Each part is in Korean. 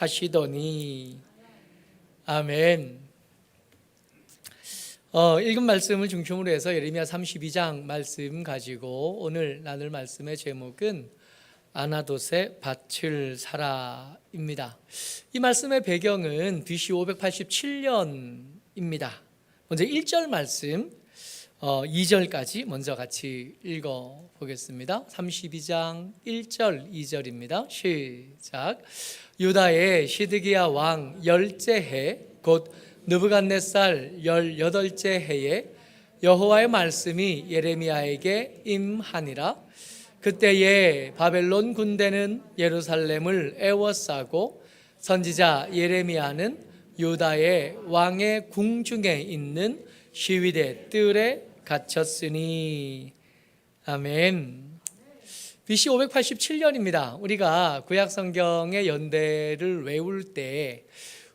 하시더니. 아멘. 읽은 말씀을 중심으로 해서 예레미야 32장 말씀 가지고 오늘 나눌 말씀의 제목은 아나돗의 밭을 사라입니다. 이 말씀의 배경은 BC 587년입니다. 먼저 1절 말씀 2절까지 먼저 같이 읽어보겠습니다. 32장 1절 2절입니다. 시작. 유다의 시드기야 왕 열째 해 곧 느부갓네살 18째 해에 여호와의 말씀이 예레미야에게 임하니라. 그때에 바벨론 군대는 예루살렘을 에워싸고 선지자 예레미야는 유다의 왕의 궁중에 있는 시위대 뜰에 갇혔으니. 아멘. BC 587년입니다. 우리가 구약성경의 연대를 외울 때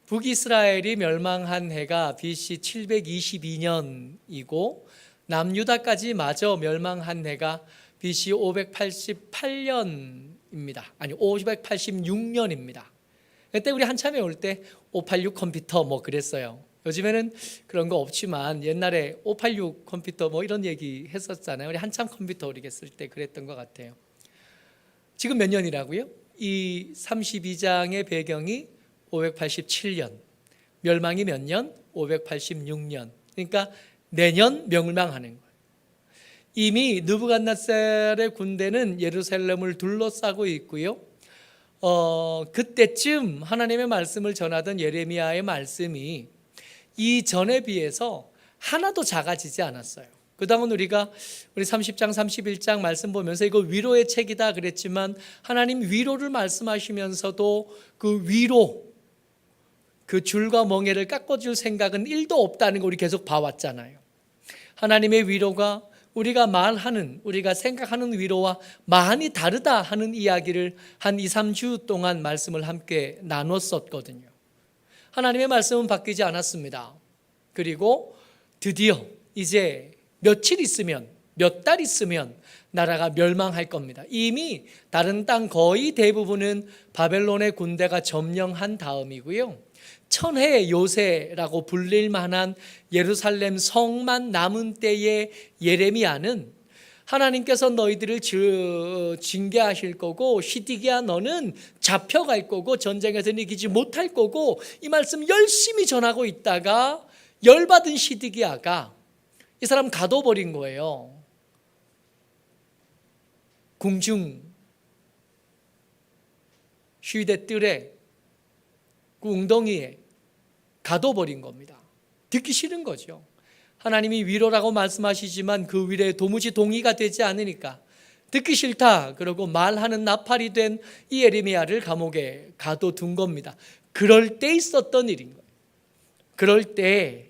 북이스라엘이 멸망한 해가 BC 722년이고 남유다까지 마저 멸망한 해가 BC 588년입니다. 아니 586년입니다. 그때 우리 한참 외울 때 586 컴퓨터 뭐 그랬어요. 요즘에는 그런 거 없지만 옛날에 586 컴퓨터 뭐 이런 얘기 했었잖아요. 우리 한참 컴퓨터 우리가 쓸 때 그랬던 것 같아요. 지금 몇 년이라고요? 이 32장의 배경이 587년, 멸망이 몇 년? 586년. 그러니까 내년 멸망하는 거예요. 이미 느부갓네살의 군대는 예루살렘을 둘러싸고 있고요. 그때쯤 하나님의 말씀을 전하던 예레미야의 말씀이 이전에 비해서 하나도 작아지지 않았어요. 그 다음은 우리 30장 31장 말씀 보면서 이거 위로의 책이다 그랬지만 하나님 위로를 말씀하시면서도 그 위로, 그 줄과 멍에를 깎아줄 생각은 1도 없다는 거 우리 계속 봐왔잖아요. 하나님의 위로가 우리가 말하는, 우리가 생각하는 위로와 많이 다르다 하는 이야기를 한 2, 3주 동안 말씀을 함께 나눴었거든요. 하나님의 말씀은 바뀌지 않았습니다. 그리고 드디어 이제 며칠 있으면, 몇 달 있으면 나라가 멸망할 겁니다. 이미 다른 땅 거의 대부분은 바벨론의 군대가 점령한 다음이고요. 천혜의 요새라고 불릴 만한 예루살렘 성만 남은 때의 예레미야는 하나님께서 너희들을 징계하실 거고 시드기야 너는 잡혀갈 거고 전쟁에서 이기지 못할 거고 이 말씀 열심히 전하고 있다가 열받은 시드기야가 이 사람 가둬버린 거예요. 궁중 시위대 뜰에 그 웅덩이에 가둬버린 겁니다. 듣기 싫은 거죠. 하나님이 위로라고 말씀하시지만 그 위로에 도무지 동의가 되지 않으니까 듣기 싫다 그러고 말하는 나팔이 된 이 예레미야를 감옥에 가둬둔 겁니다. 그럴 때 있었던 일인 거예요. 그럴 때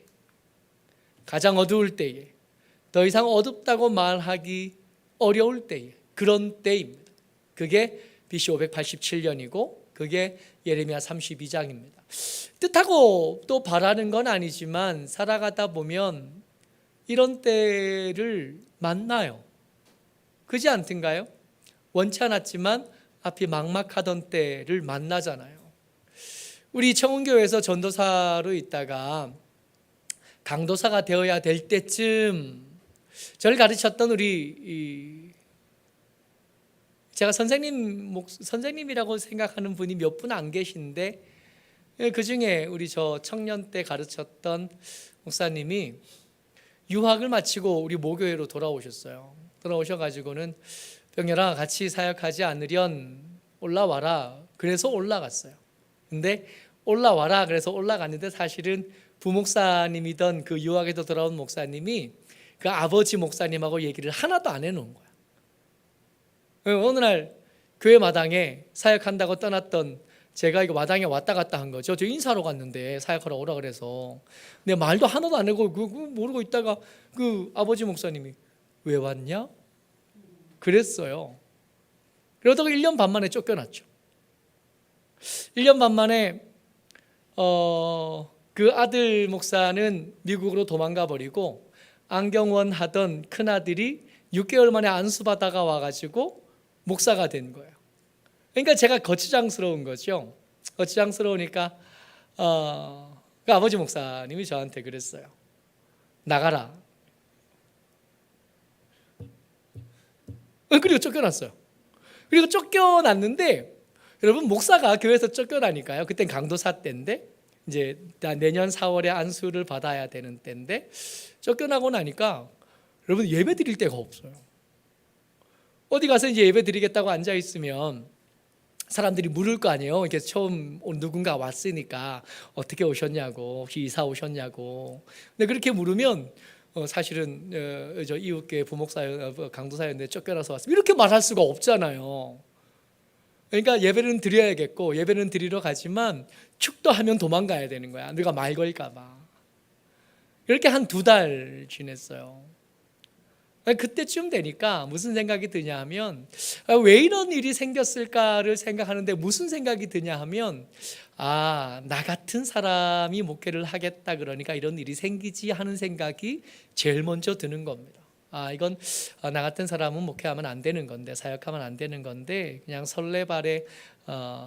가장 어두울 때에 더 이상 어둡다고 말하기 어려울 때에 그런 때입니다. 그게 BC 587년이고 그게 예레미야 32장입니다. 뜻하고 또 바라는 건 아니지만 살아가다 보면 이런 때를 만나요. 그렇지 않던가요? 원치 않았지만 앞이 막막하던 때를 만나잖아요. 우리 청운교회에서 전도사로 있다가 강도사가 되어야 될 때쯤 저를 가르쳤던 제가 선생님이라고 생각하는 분이 몇 분 안 계신데 그 중에 우리 저 청년 때 가르쳤던 목사님이 유학을 마치고 우리 모교회로 돌아오셨어요. 돌아오셔가지고는 병렬아 같이 사역하지 않으련 올라와라. 그래서 올라갔어요. 근데 올라와라 그래서 올라갔는데 사실은 부목사님이던 그 유학에도 돌아온 목사님이 그 아버지 목사님하고 얘기를 하나도 안 해놓은 거야. 어느 날 교회 마당에 사역한다고 떠났던 제가 이거 마당에 왔다 갔다 한 거죠. 저 인사하러 갔는데 사역하러 오라 그래서 내 말도 하나도 안 하고 모르고 있다가 그 아버지 목사님이 왜 왔냐? 그랬어요. 그러다가 1년 반 만에 쫓겨났죠. 1년 반 만에 그 아들 목사는 미국으로 도망가 버리고 안경원 하던 큰아들이 6개월 만에 안수받아가 와가지고 목사가 된 거예요. 그러니까 제가 거추장스러운 거죠. 어치장스러우니까 그 아버지 목사님이 저한테 그랬어요. 나가라. 그리고 쫓겨났어요. 그리고 쫓겨났는데 여러분, 목사가 교회에서 쫓겨나니까요. 그땐 강도사 때인데 이제 내년 4월에 안수를 받아야 되는 때인데 쫓겨나고 나니까 여러분, 예배 드릴 데가 없어요. 어디 가서 이제 예배 드리겠다고 앉아 있으면 사람들이 물을 거 아니에요. 이렇게 처음 누군가 왔으니까 어떻게 오셨냐고, 혹시 이사 오셨냐고. 근데 그렇게 물으면 사실은 저 이웃교회 부목사였, 강도사였는데 쫓겨나서 왔습니다, 이렇게 말할 수가 없잖아요. 그러니까 예배는 드려야겠고, 예배는 드리러 가지만 축도하면 도망가야 되는 거야. 누가 말 걸까 봐. 이렇게 한 2달 지냈어요. 그때쯤 되니까 무슨 생각이 드냐 하면, 왜 이런 일이 생겼을까를 생각하는데 무슨 생각이 드냐 하면, 나 같은 사람이 목회를 하겠다 그러니까 이런 일이 생기지 하는 생각이 제일 먼저 드는 겁니다. 이건 나 같은 사람은 목회하면 안 되는 건데, 사역하면 안 되는 건데 그냥 설레발에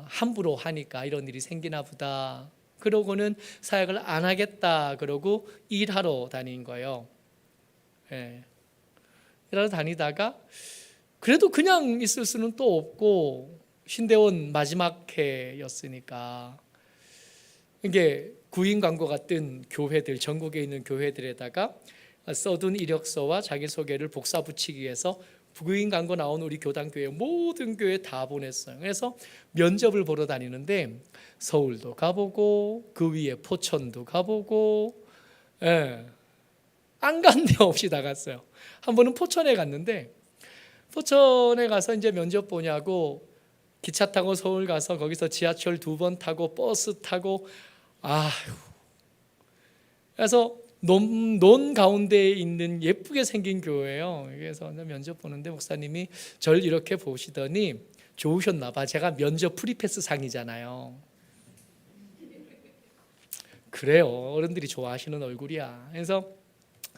함부로 하니까 이런 일이 생기나 보다. 그러고는 사역을 안 하겠다 그러고 일하러 다닌 거예요. 예. 일하러 다니다가 그래도 그냥 있을 수는 또 없고, 신대원 마지막 해였으니까 이게 구인 광고 같은 교회들, 전국에 있는 교회들에다가 써둔 이력서와 자기소개를 복사 붙이기 위해서 구인 광고 나온 우리 교단교회 모든 교회 다 보냈어요. 그래서 면접을 보러 다니는데 서울도 가보고 그 위에 포천도 가보고, 안 간 데 없이 다 갔어요. 한 번은 포천에 갔는데, 포천에 가서 이제 면접 보냐고 기차 타고 서울 가서 거기서 지하철 2번 타고 버스 타고, 그래서 논 가운데에 있는 예쁘게 생긴 교회예요. 그래서 면접 보는데 목사님이 절 이렇게 보시더니 좋으셨나 봐. 제가 면접 프리패스 상이잖아요. 그래요, 어른들이 좋아하시는 얼굴이야. 그래서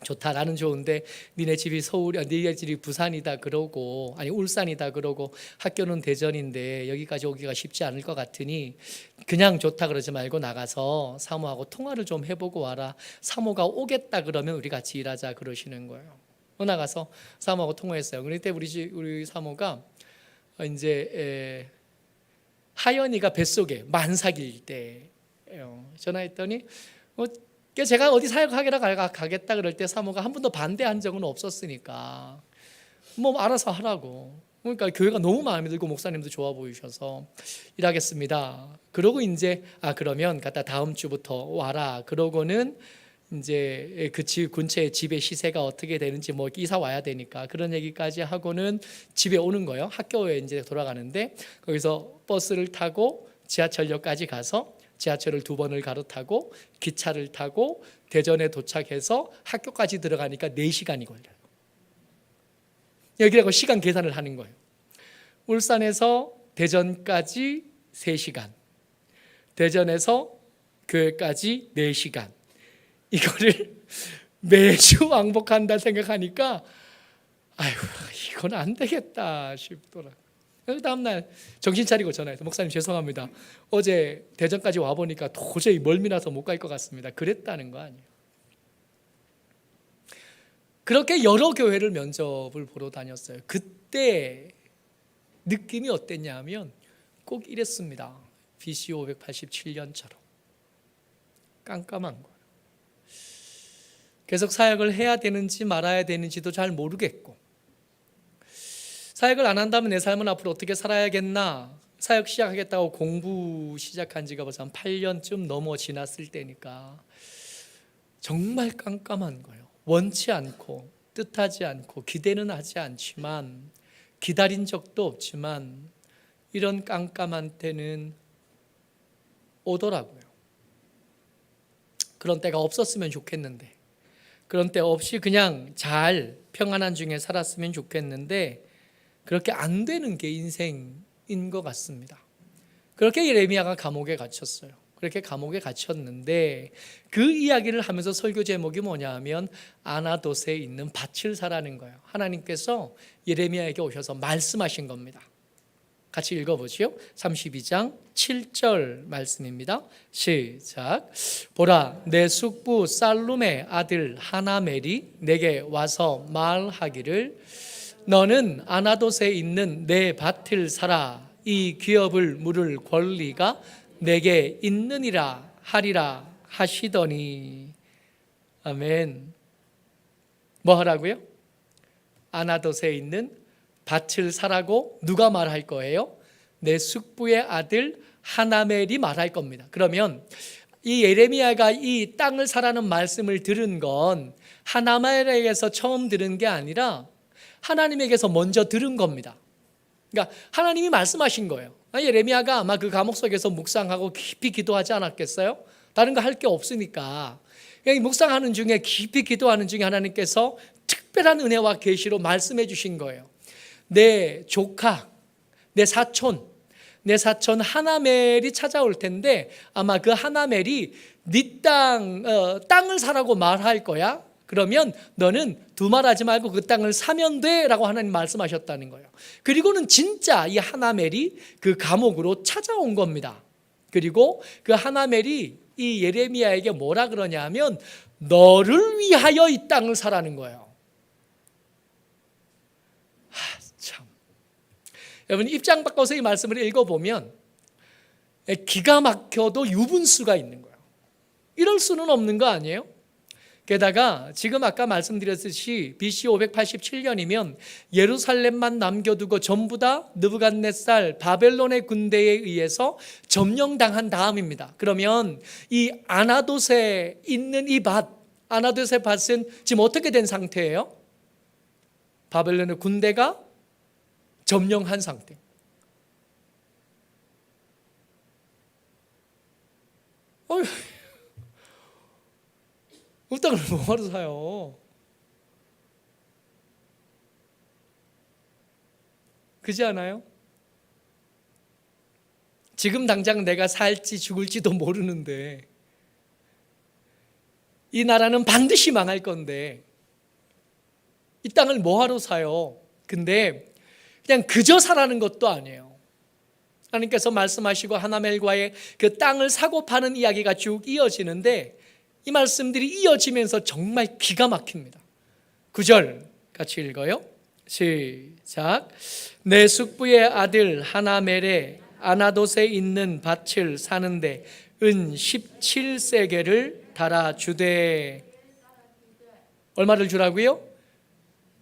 좋다, 나는 좋은데 니네 집이 니네 집이 부산이다 그러고, 아니 울산이다 그러고 학교는 대전인데 여기까지 오기가 쉽지 않을 것 같으니 그냥 좋다 그러지 말고 나가서 사모하고 통화를 좀 해보고 와라. 사모가 오겠다 그러면 우리 같이 일하자 그러시는 거예요. 나가서 사모하고 통화했어요. 그때 우리 사모가 이제 하연이가 뱃속에 만삭일 때예요. 전화했더니 제가 어디 사역하기라 가겠다 그럴 때 사모가 한 번도 반대한 적은 없었으니까 뭐 알아서 하라고. 그러니까 교회가 너무 마음에 들고 목사님도 좋아 보이셔서 일하겠습니다. 그러고 이제 그러면 갖다 다음 주부터 와라. 그러고는 이제 그 집 근처에 집의 시세가 어떻게 되는지 뭐 이사 와야 되니까 그런 얘기까지 하고는 집에 오는 거예요. 학교에 이제 돌아가는데 거기서 버스를 타고 지하철역까지 가서 지하철을 2번을 갈아타고 기차를 타고 대전에 도착해서 학교까지 들어가니까 4시간이 걸려요. 여기라고 시간 계산을 하는 거예요. 울산에서 대전까지 3시간, 대전에서 교회까지 4시간. 이거를 매주 왕복한다 생각하니까 이건 안 되겠다 싶더라고요. 그 다음날 정신 차리고 전화해서 목사님 죄송합니다. 어제 대전까지 와보니까 도저히 멀미나서 못 갈 것 같습니다. 그랬다는 거 아니에요. 그렇게 여러 교회를 면접을 보러 다녔어요. 그때 느낌이 어땠냐 하면 꼭 이랬습니다. BC 587년처럼 깜깜한 거예요. 계속 사역을 해야 되는지 말아야 되는지도 잘 모르겠고, 사역을 안 한다면 내 삶은 앞으로 어떻게 살아야겠나, 사역 시작하겠다고 공부 시작한 지가 벌써 한 8년쯤 넘어 지났을 때니까 정말 깜깜한 거예요. 원치 않고 뜻하지 않고 기대는 하지 않지만 기다린 적도 없지만 이런 깜깜한 때는 오더라고요. 그런 때가 없었으면 좋겠는데, 그런 때 없이 그냥 잘 평안한 중에 살았으면 좋겠는데 그렇게 안 되는 게 인생인 것 같습니다. 그렇게 예레미야가 감옥에 갇혔어요. 그렇게 감옥에 갇혔는데 그 이야기를 하면서 설교 제목이 뭐냐 하면 아나돗에 있는 밭을 사라는 거예요. 하나님께서 예레미야에게 오셔서 말씀하신 겁니다. 같이 읽어보시오. 32장 7절 말씀입니다. 시작. 보라, 내 숙부 살룸의 아들 하나멜이 내게 와서 말하기를 너는 아나돗에 있는 내 밭을 사라. 이 기업을 물을 권리가 내게 있느니라 하리라 하시더니. 아멘. 뭐 하라고요? 아나돗에 있는 밭을 사라고 누가 말할 거예요? 내 숙부의 아들 하나멜이 말할 겁니다. 그러면 이 예레미야가 이 땅을 사라는 말씀을 들은 건 하나멜에게서 처음 들은 게 아니라 하나님에게서 먼저 들은 겁니다. 그러니까 하나님이 말씀하신 거예요. 예레미야가 아마 그 감옥 속에서 묵상하고 깊이 기도하지 않았겠어요? 다른 거 할 게 없으니까. 묵상하는 중에, 깊이 기도하는 중에 하나님께서 특별한 은혜와 계시로 말씀해 주신 거예요. 내 조카, 내 사촌 하나멜이 찾아올 텐데 아마 그 하나멜이 네 땅을 사라고 말할 거야. 그러면 너는 두말하지 말고 그 땅을 사면 돼 라고 하나님 말씀하셨다는 거예요. 그리고는 진짜 이 하나멜이 그 감옥으로 찾아온 겁니다. 그리고 그 하나멜이 이 예레미야에게 뭐라 그러냐면 너를 위하여 이 땅을 사라는 거예요. 참. 여러분 입장 바꿔서 이 말씀을 읽어보면 기가 막혀도 유분수가 있는 거예요. 이럴 수는 없는 거 아니에요? 게다가 지금 아까 말씀드렸듯이 BC 587년이면 예루살렘만 남겨두고 전부 다 느부갓네살 바벨론의 군대에 의해서 점령당한 다음입니다. 그러면 이 아나돗에 있는 이 밭, 아나돗의 밭은 지금 어떻게 된 상태예요? 바벨론의 군대가 점령한 상태. 그 땅을 뭐하러 사요? 그렇지 않아요? 지금 당장 내가 살지 죽을지도 모르는데 이 나라는 반드시 망할 건데 이 땅을 뭐하러 사요? 근데 그냥 그저 사라는 것도 아니에요. 하나님께서 말씀하시고 하나멜과의 그 땅을 사고 파는 이야기가 쭉 이어지는데 이 말씀들이 이어지면서 정말 기가 막힙니다. 9절 같이 읽어요. 시작. 내 숙부의 아들 하나멜의 아나돗에 있는 밭을 사는데 은 17세겔을 달아주되. 얼마를 주라고요?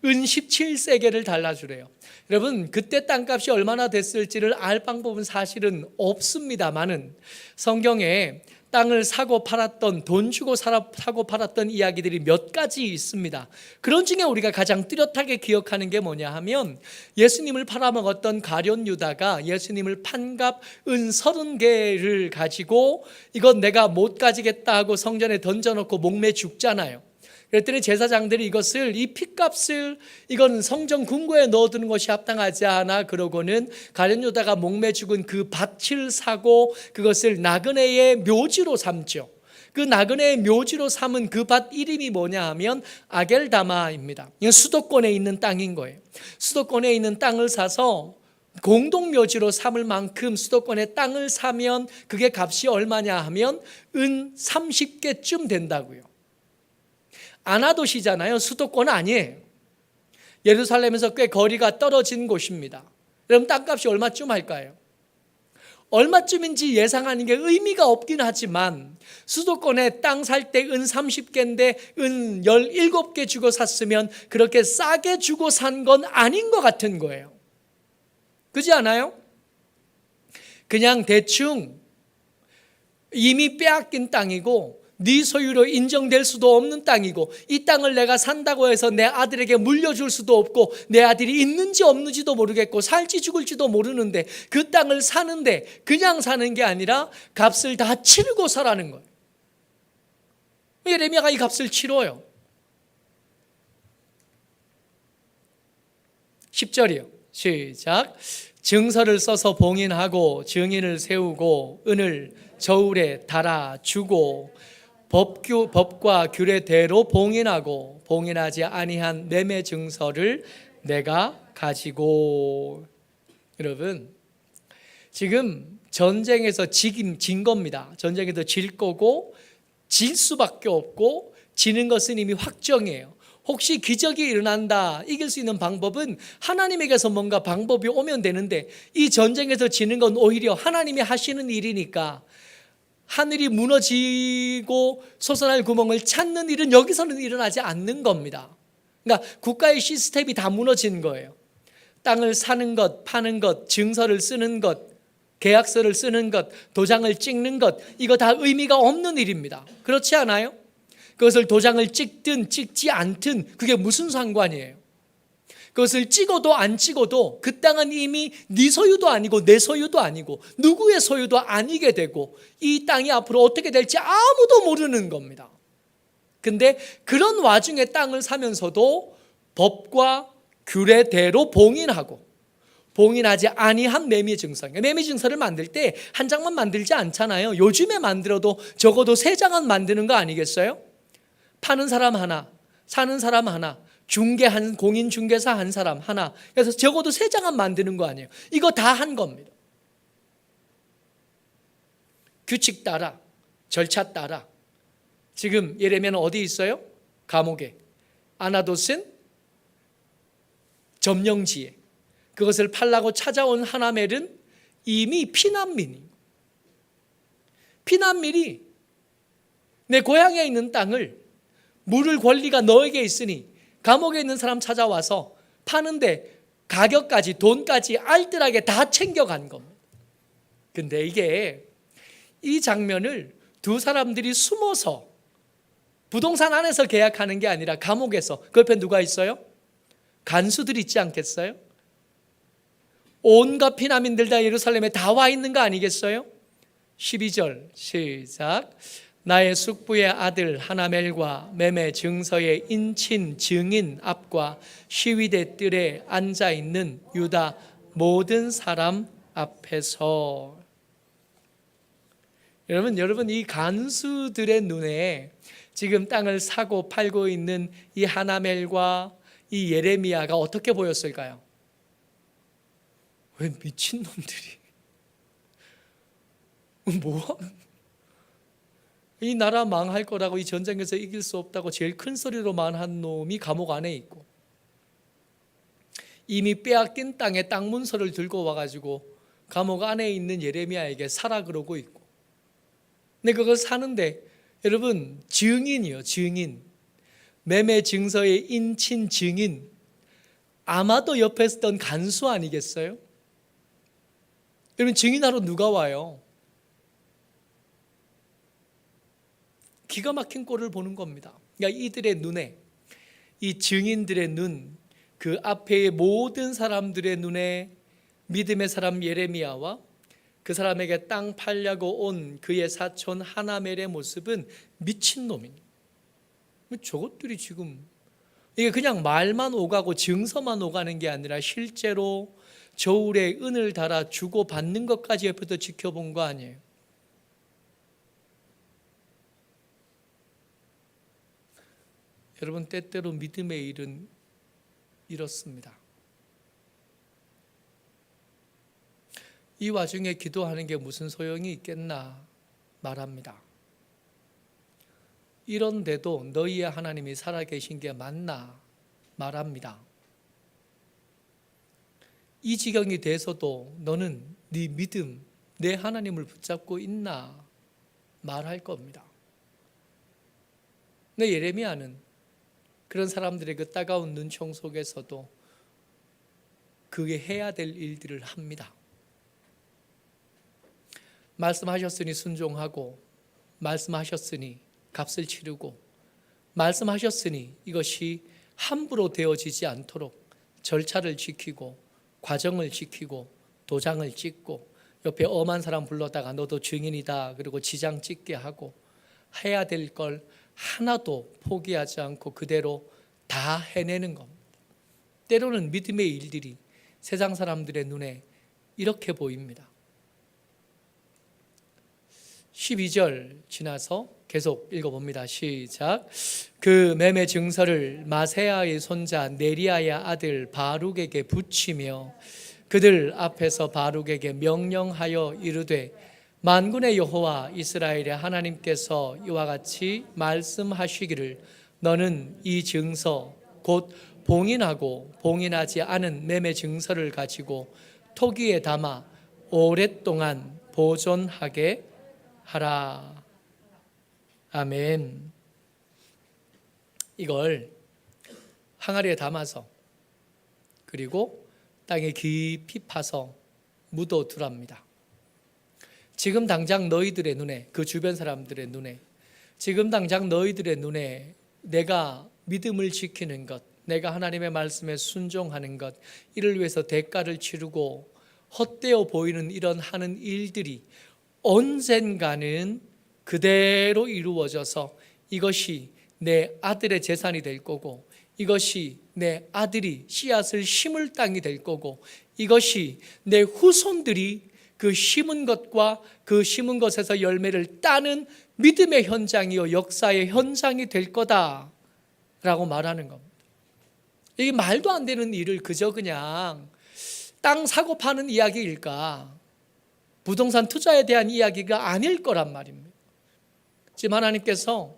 은 17세겔을 달라주래요. 여러분 그때 땅값이 얼마나 됐을지를 알 방법은 사실은 없습니다만은 성경에 땅을 사고 팔았던, 돈 주고 사고 팔았던 이야기들이 몇 가지 있습니다. 그런 중에 우리가 가장 뚜렷하게 기억하는 게 뭐냐 하면 예수님을 팔아먹었던 가룟 유다가 예수님을 판값 은 30개를 가지고 이건 내가 못 가지겠다 하고 성전에 던져놓고 목매 죽잖아요. 그랬더니 제사장들이 이것을, 이 핏값을 이건 성전 궁궐에 넣어두는 것이 합당하지 않아 그러고는 가룟 유다가 목매 죽은 그 밭을 사고 그것을 나그네의 묘지로 삼죠. 그 나그네의 묘지로 삼은 그 밭 이름이 뭐냐 하면 아겔다마입니다. 이건 수도권에 있는 땅인 거예요. 수도권에 있는 땅을 사서 공동묘지로 삼을 만큼 수도권에 땅을 사면 그게 값이 얼마냐 하면 은 30개쯤 된다고요. 아나돗이잖아요. 수도권 아니에요. 예루살렘에서 꽤 거리가 떨어진 곳입니다. 그럼 땅값이 얼마쯤 할까요? 얼마쯤인지 예상하는 게 의미가 없긴 하지만 수도권에 땅 살 때 은 30개인데 은 17개 주고 샀으면 그렇게 싸게 주고 산 건 아닌 것 같은 거예요. 그렇지 않아요? 그냥 대충 이미 빼앗긴 땅이고 네 소유로 인정될 수도 없는 땅이고 이 땅을 내가 산다고 해서 내 아들에게 물려줄 수도 없고 내 아들이 있는지 없는지도 모르겠고 살지 죽을지도 모르는데 그 땅을 사는데 그냥 사는 게 아니라 값을 다 치르고 사라는 거예요. 예레미야가 이 값을 치러요. 10절이요. 시작. 증서를 써서 봉인하고 증인을 세우고 은을 저울에 달아주고 법과 규례대로 봉인하고 봉인하지 아니한 매매 증서를 내가 가지고. 여러분 지금 전쟁에서 진 겁니다. 전쟁에서 질 거고 질 수밖에 없고 지는 것은 이미 확정이에요. 혹시 기적이 일어난다, 이길 수 있는 방법은 하나님에게서 뭔가 방법이 오면 되는데 이 전쟁에서 지는 건 오히려 하나님이 하시는 일이니까 하늘이 무너지고 솟아날 구멍을 찾는 일은 여기서는 일어나지 않는 겁니다. 그러니까 국가의 시스템이 다 무너진 거예요. 땅을 사는 것, 파는 것, 증서를 쓰는 것, 계약서를 쓰는 것, 도장을 찍는 것, 이거 다 의미가 없는 일입니다. 그렇지 않아요? 그것을 도장을 찍든 찍지 않든 그게 무슨 상관이에요? 그것을 찍어도 안 찍어도 그 땅은 이미 네 소유도 아니고 내 소유도 아니고 누구의 소유도 아니게 되고 이 땅이 앞으로 어떻게 될지 아무도 모르는 겁니다. 근데 그런 와중에 땅을 사면서도 법과 규례대로 봉인하지 아니한 매매 증서. 매매 증서를 만들 때 한 장만 만들지 않잖아요. 요즘에 만들어도 적어도 3장은 만드는 거 아니겠어요? 파는 사람 하나, 사는 사람 하나, 공인 중개사 한 사람 하나. 그래서 적어도 3장은 만드는 거 아니에요. 이거 다 한 겁니다. 규칙 따라, 절차 따라. 지금 예레미야는 어디 있어요? 감옥에. 아나돗은 점령지에. 그것을 팔라고 찾아온 하나멜은 이미 피난민이. 피난민이 내 고향에 있는 땅을 물을 권리가 너에게 있으니 감옥에 있는 사람 찾아와서 파는데 가격까지 돈까지 알뜰하게 다 챙겨간 겁니다. 근데 이게 이 장면을 두 사람들이 숨어서 부동산 안에서 계약하는 게 아니라 감옥에서, 그 옆에 누가 있어요? 간수들 있지 않겠어요? 온갖 피난민들 다 예루살렘에 다 와 있는 거 아니겠어요? 12절 시작. 나의 숙부의 아들 하나멜과 매매 증서의 인친 증인 앞과 시위대 뜰에 앉아있는 유다 모든 사람 앞에서. 여러분 이 간수들의 눈에 지금 땅을 사고 팔고 있는 이 하나멜과 이 예레미야가 어떻게 보였을까요? 왜 미친놈들이 이 나라 망할 거라고, 이 전쟁에서 이길 수 없다고 제일 큰 소리로 말한 놈이 감옥 안에 있고 이미 빼앗긴 땅에 땅 문서를 들고 와가지고 감옥 안에 있는 예레미야에게 사라 그러고 있고. 근데 그걸 사는데 여러분 증인이요, 증인. 매매 증서의 인친 증인. 아마도 옆에 있던 간수 아니겠어요? 여러분 증인하러 누가 와요? 기가 막힌 꼴을 보는 겁니다. 그러니까 이들의 눈에, 이 증인들의 눈, 그 앞에 모든 사람들의 눈에 믿음의 사람 예레미야와 그 사람에게 땅 팔려고 온 그의 사촌 하나멜의 모습은 미친놈이니. 저것들이 지금 이게 그냥 말만 오가고 증서만 오가는 게 아니라 실제로 저울에 은을 달아 주고 받는 것까지 옆에서 지켜본 거 아니에요. 여러분 때때로 믿음의 일은 이렇습니다. 이 와중에 기도하는 게 무슨 소용이 있겠나 말합니다. 이런데도 너희의 하나님이 살아계신 게 맞나 말합니다. 이 지경이 돼서도 너는 네 믿음, 내 하나님을 붙잡고 있나 말할 겁니다. 근데 예레미야는 그런 사람들의 그 따가운 눈총 속에서도 그게 해야 될 일들을 합니다. 말씀하셨으니 순종하고, 말씀하셨으니 값을 치르고, 말씀하셨으니 이것이 함부로 되어지지 않도록 절차를 지키고, 과정을 지키고, 도장을 찍고, 옆에 엄한 사람 불러다가 너도 증인이다 그리고 지장 찍게 하고, 해야 될 걸 하나도 포기하지 않고 그대로 다 해내는 겁니다. 때로는 믿음의 일들이 세상 사람들의 눈에 이렇게 보입니다. 12절 지나서 계속 읽어봅니다. 시작. 그 매매 증서를 마세야의 손자 네리야의 아들 바룩에게 붙이며 그들 앞에서 바룩에게 명령하여 이르되 만군의 여호와 이스라엘의 하나님께서 이와 같이 말씀하시기를 너는 이 증서 곧 봉인하고 봉인하지 않은 매매 증서를 가지고 토기에 담아 오랫동안 보존하게 하라. 아멘. 이걸 항아리에 담아서 그리고 땅에 깊이 파서 묻어두랍니다. 지금 당장 너희들의 눈에, 그 주변 사람들의 눈에, 지금 당장 너희들의 눈에 내가 믿음을 지키는 것, 내가 하나님의 말씀에 순종하는 것, 이를 위해서 대가를 치르고 헛되어 보이는 이런 하는 일들이 언젠가는 그대로 이루어져서 이것이 내 아들의 재산이 될 거고, 이것이 내 아들이 씨앗을 심을 땅이 될 거고, 이것이 내 후손들이 그 심은 것과 그 심은 것에서 열매를 따는 믿음의 현장이요 역사의 현장이 될 거다라고 말하는 겁니다. 이게 말도 안 되는 일을 그저 그냥 땅 사고 파는 이야기일까? 부동산 투자에 대한 이야기가 아닐 거란 말입니다. 지금 하나님께서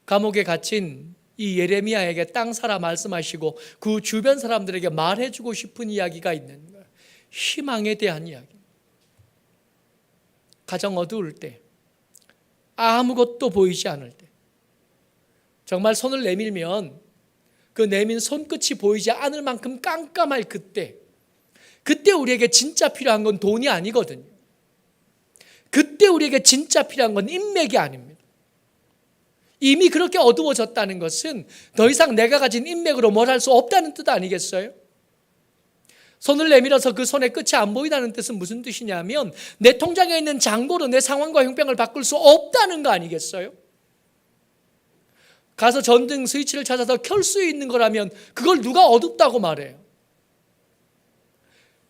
감옥에 갇힌 이 예레미야에게 땅 사라 말씀하시고 그 주변 사람들에게 말해주고 싶은 이야기가 있는 거예요. 희망에 대한 이야기. 가정 어두울 때, 아무것도 보이지 않을 때, 정말 손을 내밀면 그 내민 손끝이 보이지 않을 만큼 깜깜할 그때 우리에게 진짜 필요한 건 돈이 아니거든요. 그때 우리에게 진짜 필요한 건 인맥이 아닙니다. 이미 그렇게 어두워졌다는 것은 더 이상 내가 가진 인맥으로 뭘 할 수 없다는 뜻 아니겠어요? 손을 내밀어서 그 손의 끝이 안 보인다는 뜻은 무슨 뜻이냐면 내 통장에 있는 잔고로 내 상황과 형편을 바꿀 수 없다는 거 아니겠어요? 가서 전등 스위치를 찾아서 켤 수 있는 거라면 그걸 누가 어둡다고 말해요?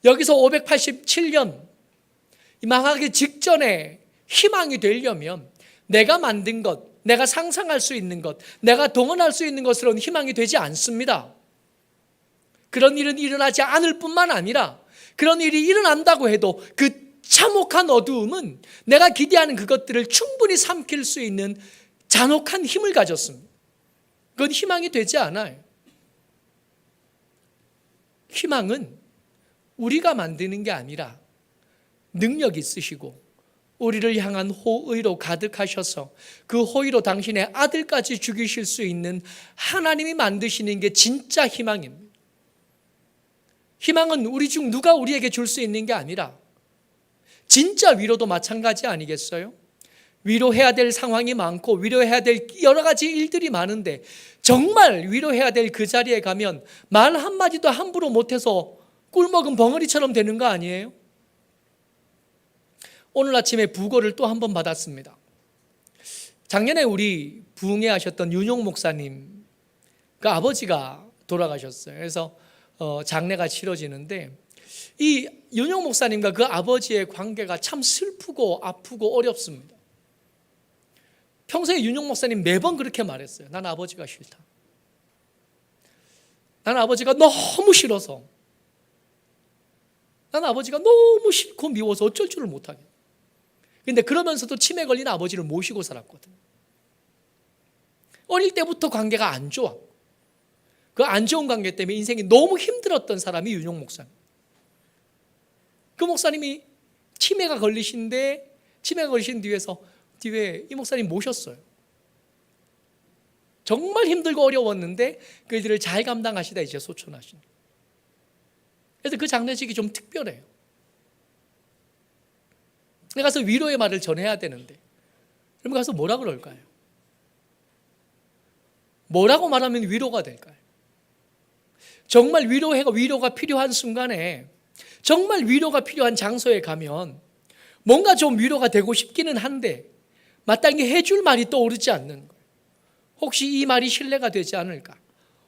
여기서 587년 망하기 직전에 희망이 되려면 내가 만든 것, 내가 상상할 수 있는 것, 내가 동원할 수 있는 것으로는 희망이 되지 않습니다. 그런 일은 일어나지 않을 뿐만 아니라 그런 일이 일어난다고 해도 그 참혹한 어두움은 내가 기대하는 그것들을 충분히 삼킬 수 있는 잔혹한 힘을 가졌습니다. 그건 희망이 되지 않아요. 희망은 우리가 만드는 게 아니라 능력 있으시고 우리를 향한 호의로 가득하셔서 그 호의로 당신의 아들까지 죽이실 수 있는 하나님이 만드시는 게 진짜 희망입니다. 희망은 우리 중 누가 우리에게 줄 수 있는 게 아니라 진짜 위로도 마찬가지 아니겠어요? 위로해야 될 상황이 많고 위로해야 될 여러 가지 일들이 많은데 정말 위로해야 될 그 자리에 가면 말 한마디도 함부로 못해서 꿀먹은 벙어리처럼 되는 거 아니에요? 오늘 아침에 부고를 또 한 번 받았습니다. 작년에 우리 부흥회하셨던 윤용 목사님 그 아버지가 돌아가셨어요. 그래서 장례가 치러지는데 이 윤용 목사님과 그 아버지의 관계가 참 슬프고 아프고 어렵습니다. 평소에 윤용 목사님 매번 그렇게 말했어요. 난 아버지가 싫다. 난 아버지가 너무 싫어서, 난 아버지가 너무 싫고 미워서 어쩔 줄을 못하겠다. 근데 그러면서도 치매 걸린 아버지를 모시고 살았거든. 어릴 때부터 관계가 안 좋아. 그 안 좋은 관계 때문에 인생이 너무 힘들었던 사람이 윤용 목사님. 그 목사님이 치매가 걸리신 뒤에 이 목사님 모셨어요. 정말 힘들고 어려웠는데 그 일들을 잘 감당하시다 이제 소천하신. 그래서 그 장례식이 좀 특별해요. 내가 가서 위로의 말을 전해야 되는데 그러면 가서 뭐라 그럴까요? 뭐라고 말하면 위로가 될까요? 정말 위로가 필요한 순간에, 정말 위로가 필요한 장소에 가면 뭔가 좀 위로가 되고 싶기는 한데 마땅히 해줄 말이 떠오르지 않는 거예요. 혹시 이 말이 신뢰가 되지 않을까?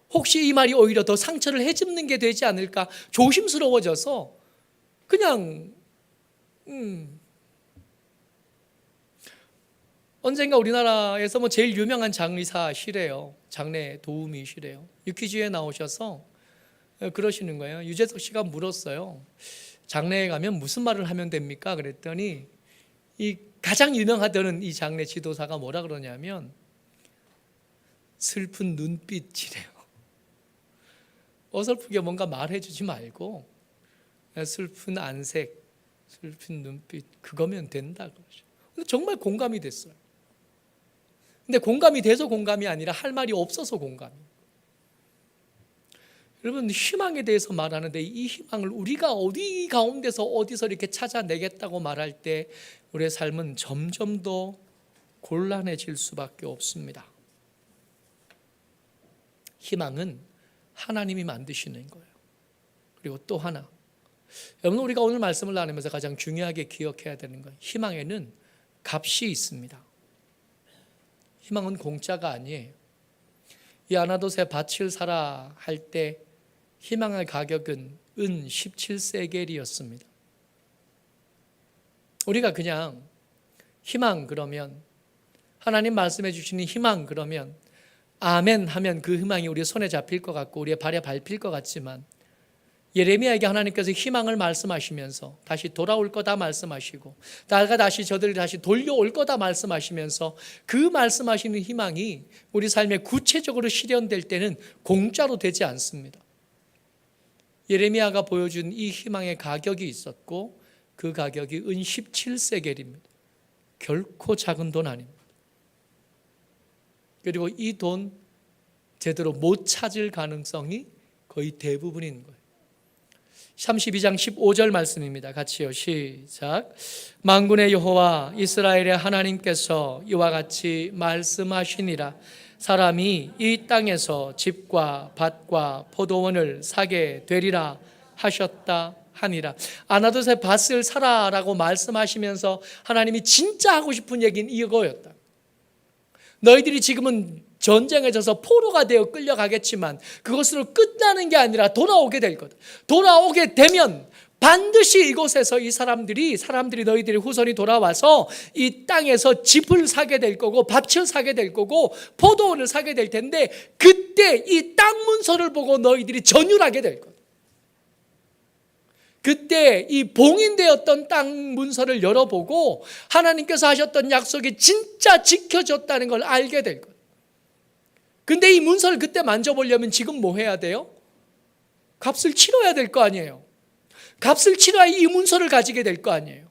혹시 이 말이 오히려 더 상처를 해집는 게 되지 않을까? 조심스러워져서 그냥 언젠가 우리나라에서 제일 유명한 장의사시래요. 장례 도우미시래요. 유퀴즈에 나오셔서 그러시는 거예요. 유재석 씨가 물었어요. 장례에 가면 무슨 말을 하면 됩니까? 그랬더니 이 가장 유명하다는 이 장례 지도사가 뭐라 그러냐면 슬픈 눈빛이래요. 어설프게 뭔가 말해주지 말고 슬픈 안색, 슬픈 눈빛, 그거면 된다 그러죠. 근데 정말 공감이 됐어요. 근데 공감이 돼서 공감이 아니라 할 말이 없어서 공감이. 여러분, 희망에 대해서 말하는데 이 희망을 우리가 어디 가운데서 어디서 이렇게 찾아내겠다고 말할 때 우리의 삶은 점점 더 곤란해질 수밖에 없습니다. 희망은 하나님이 만드시는 거예요. 그리고 또 하나, 여러분, 우리가 오늘 말씀을 나누면서 가장 중요하게 기억해야 되는 건 희망에는 값이 있습니다. 희망은 공짜가 아니에요. 이 아나돗에 밭을 사라 할 때 희망의 가격은 은 17세겔이었습니다. 우리가 그냥 희망 그러면, 하나님 말씀해 주시는 희망 그러면 아멘 하면 그 희망이 우리 손에 잡힐 것 같고 우리의 발에 밟힐 것 같지만, 예레미야에게 하나님께서 희망을 말씀하시면서 다시 돌아올 거다 말씀하시고 나가 다시 저들이 다시 돌려올 거다 말씀하시면서 그 말씀하시는 희망이 우리 삶에 구체적으로 실현될 때는 공짜로 되지 않습니다. 예레미야가 보여준 이 희망의 가격이 있었고 그 가격이 은 17세겔입니다. 결코 작은 돈 아닙니다. 그리고 이 돈 제대로 못 찾을 가능성이 거의 대부분인 거예요. 32장 15절 말씀입니다. 같이요. 시작. 만군의 여호와 이스라엘의 하나님께서 이와 같이 말씀하시니라. 사람이 이 땅에서 집과 밭과 포도원을 사게 되리라 하셨다 하니라. 아나돗에 밭을 사라라고 말씀하시면서 하나님이 진짜 하고 싶은 얘기는 이거였다. 너희들이 지금은 전쟁에 져서 포로가 되어 끌려가겠지만 그것으로 끝나는 게 아니라 돌아오게 될 거다. 돌아오게 되면 반드시 이곳에서 이 사람들이 너희들의 후손이 돌아와서 이 땅에서 집을 사게 될 거고 밭을 사게 될 거고 포도원을 사게 될 텐데, 그때 이 땅 문서를 보고 너희들이 전율하게 될 거다. 그때 이 봉인되었던 땅 문서를 열어보고 하나님께서 하셨던 약속이 진짜 지켜졌다는 걸 알게 될 거다. 근데 이 문서를 그때 만져보려면 지금 뭐 해야 돼요? 값을 치러야 될 거 아니에요. 값을 치러야 이 문서를 가지게 될 거 아니에요.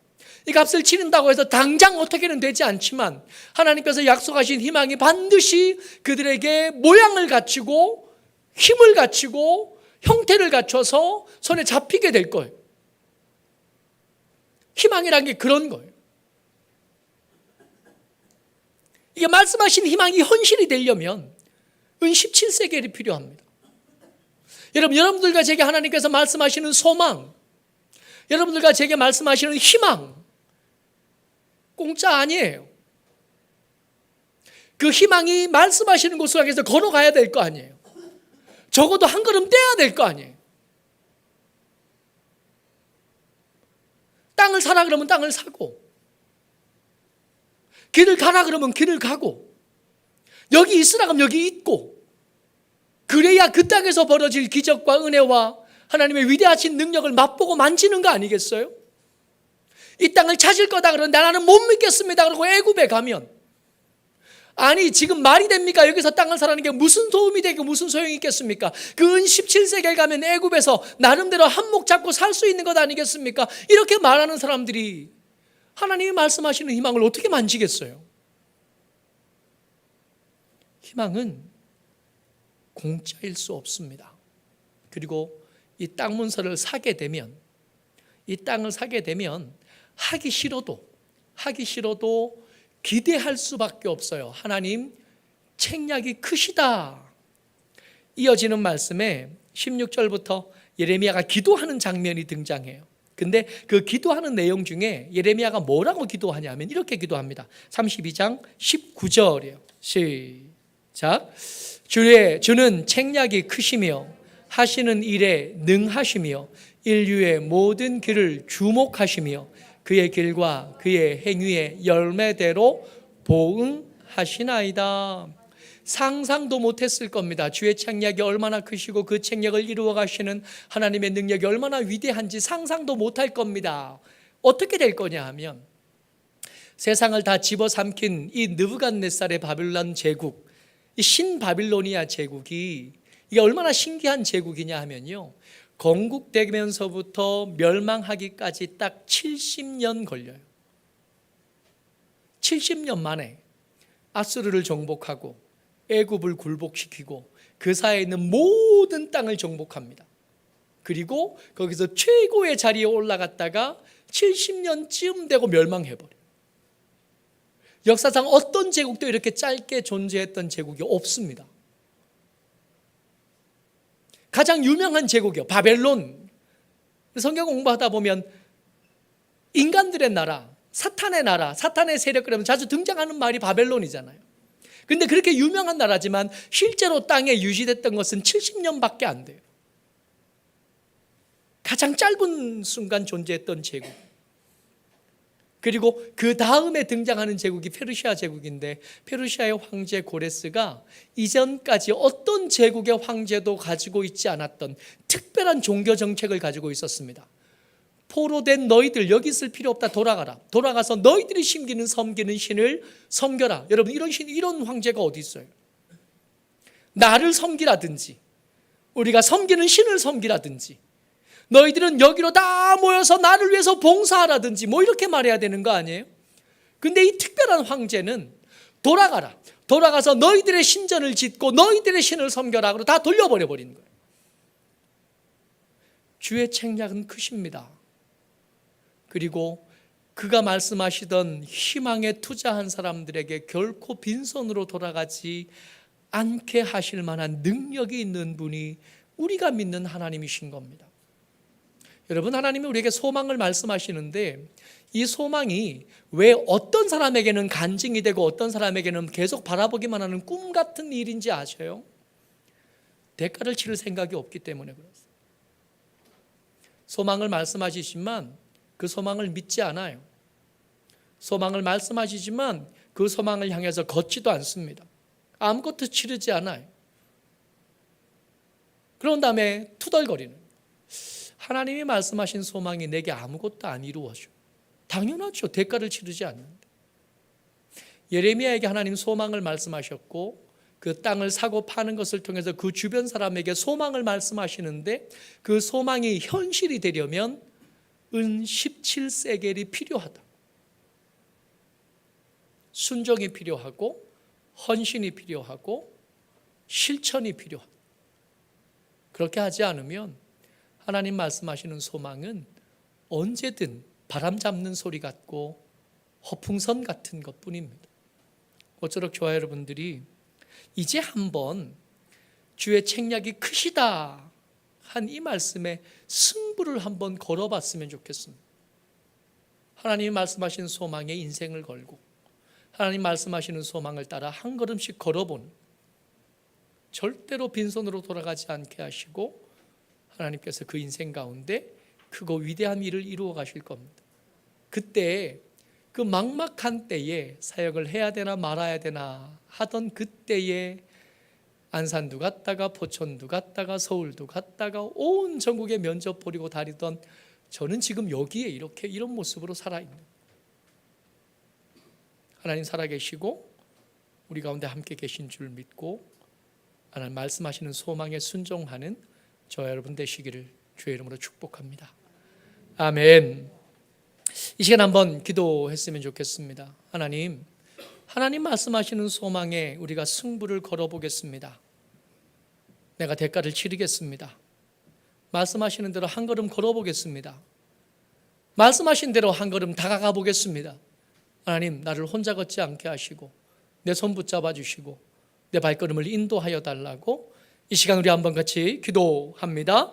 이 값을 치른다고 해서 당장 어떻게는 되지 않지만 하나님께서 약속하신 희망이 반드시 그들에게 모양을 갖추고 힘을 갖추고 형태를 갖춰서 손에 잡히게 될 거예요. 희망이란 게 그런 거예요. 이게 말씀하신 희망이 현실이 되려면 은 17세겔이 필요합니다. 여러분들과 제게 하나님께서 말씀하시는 소망, 여러분들과 제게 말씀하시는 희망, 공짜 아니에요. 그 희망이 말씀하시는 곳을 향해서 걸어가야 될 거 아니에요. 적어도 한 걸음 떼야 될 거 아니에요. 땅을 사라 그러면 땅을 사고, 길을 가라 그러면 길을 가고, 여기 있으라 그러면 여기 있고, 그래야 그 땅에서 벌어질 기적과 은혜와 하나님의 위대하신 능력을 맛보고 만지는 거 아니겠어요? 이 땅을 찾을 거다 그러는데 나는 못 믿겠습니다 그러고 애굽에 가면, 아니 지금 말이 됩니까? 여기서 땅을 사라는 게 무슨 도움이 되고 무슨 소용이 있겠습니까? 그 은 17세겔 가면 애굽에서 나름대로 한몫 잡고 살 수 있는 것 아니겠습니까? 이렇게 말하는 사람들이 하나님이 말씀하시는 희망을 어떻게 만지겠어요? 희망은 공짜일 수 없습니다. 그리고 이 땅 문서를 사게 되면, 이 땅을 사게 되면 하기 싫어도 기대할 수밖에 없어요. 하나님 책략이 크시다. 이어지는 말씀에 16절부터 예레미야가 기도하는 장면이 등장해요. 근데 그 기도하는 내용 중에 예레미야가 뭐라고 기도하냐면 이렇게 기도합니다. 32장 19절이에요. 시작. 주는 책략이 크시며 하시는 일에 능하시며 인류의 모든 길을 주목하시며 그의 길과 그의 행위의 열매대로 보응하시나이다. 상상도 못했을 겁니다. 주의 책략이 얼마나 크시고 그 책략을 이루어 가시는 하나님의 능력이 얼마나 위대한지 상상도 못할 겁니다. 어떻게 될 거냐 하면 세상을 다 집어삼킨 이 느부갓네살의 바빌론 제국, 이 신바빌로니아 제국이 이게 얼마나 신기한 제국이냐 하면요, 건국되면서부터 멸망하기까지 딱 70년 걸려요. 70년 만에 아수르를 정복하고 애굽을 굴복시키고 그 사이에 있는 모든 땅을 정복합니다. 그리고 거기서 최고의 자리에 올라갔다가 70년쯤 되고 멸망해버려요. 역사상 어떤 제국도 이렇게 짧게 존재했던 제국이 없습니다. 가장 유명한 제국이요, 바벨론. 성경 공부하다 보면 인간들의 나라, 사탄의 나라, 사탄의 세력 그러면 자주 등장하는 말이 바벨론이잖아요. 그런데 그렇게 유명한 나라지만 실제로 땅에 유지됐던 것은 70년밖에 안 돼요. 가장 짧은 순간 존재했던 제국. 그리고 그 다음에 등장하는 제국이 페르시아 제국인데, 페르시아의 황제 고레스가 이전까지 어떤 제국의 황제도 가지고 있지 않았던 특별한 종교 정책을 가지고 있었습니다. 포로된 너희들 여기 있을 필요 없다, 돌아가라. 돌아가서 너희들이 섬기는 신을 섬겨라. 여러분, 이런 황제가 어디 있어요? 나를 섬기라든지 우리가 섬기는 신을 섬기라든지, 너희들은 여기로 다 모여서 나를 위해서 봉사하라든지 뭐 이렇게 말해야 되는 거 아니에요? 근데 이 특별한 황제는 돌아가라, 돌아가서 너희들의 신전을 짓고 너희들의 신을 섬겨라 그러고 다 돌려버려 버리는 거예요. 주의 책략은 크십니다. 그리고 그가 말씀하시던 희망에 투자한 사람들에게 결코 빈손으로 돌아가지 않게 하실 만한 능력이 있는 분이 우리가 믿는 하나님이신 겁니다. 여러분, 하나님이 우리에게 소망을 말씀하시는데 이 소망이 왜 어떤 사람에게는 간증이 되고 어떤 사람에게는 계속 바라보기만 하는 꿈 같은 일인지 아셔요? 대가를 치를 생각이 없기 때문에 그렇습니다. 소망을 말씀하시지만 그 소망을 믿지 않아요. 소망을 말씀하시지만 그 소망을 향해서 걷지도 않습니다. 아무것도 치르지 않아요. 그런 다음에 투덜거리는, 하나님이 말씀하신 소망이 내게 아무것도 안 이루어져. 당연하죠. 대가를 치르지 않는데. 예레미야에게 하나님 소망을 말씀하셨고 그 땅을 사고 파는 것을 통해서 그 주변 사람에게 소망을 말씀하시는데 그 소망이 현실이 되려면 은 17세겔이 필요하다. 순종이 필요하고 헌신이 필요하고 실천이 필요하다. 그렇게 하지 않으면 하나님 말씀하시는 소망은 언제든 바람 잡는 소리 같고 허풍선 같은 것뿐입니다. 어쩌록 저와 여러분들이 이제 한번 주의 책략이 크시다 한 이 말씀에 승부를 한번 걸어봤으면 좋겠습니다. 하나님이 말씀하신 소망에 인생을 걸고 하나님 말씀하시는 소망을 따라 한 걸음씩 걸어보는, 절대로 빈손으로 돌아가지 않게 하시고 하나님께서 그 인생 가운데 크고 위대한 일을 이루어 가실 겁니다. 그때 그 막막한 때에 사역을 해야 되나 말아야 되나 하던 그때에 안산도 갔다가 포천도 갔다가 서울도 갔다가 온 전국에 면접 보려고 다니던 저는 지금 여기에 이런 모습으로 살아있는, 하나님 살아계시고 우리 가운데 함께 계신 줄 믿고 하나님 말씀하시는 소망에 순종하는 저와 여러분 되시기를 주의 이름으로 축복합니다. 아멘. 이 시간 한번 기도했으면 좋겠습니다. 하나님 말씀하시는 소망에 우리가 승부를 걸어보겠습니다. 내가 대가를 치르겠습니다. 말씀하시는 대로 한 걸음 걸어보겠습니다. 말씀하신 대로 한 걸음 다가가 보겠습니다. 하나님, 나를 혼자 걷지 않게 하시고 내 손 붙잡아 주시고 내 발걸음을 인도하여 달라고 이 시간 우리 한번 같이 기도합니다.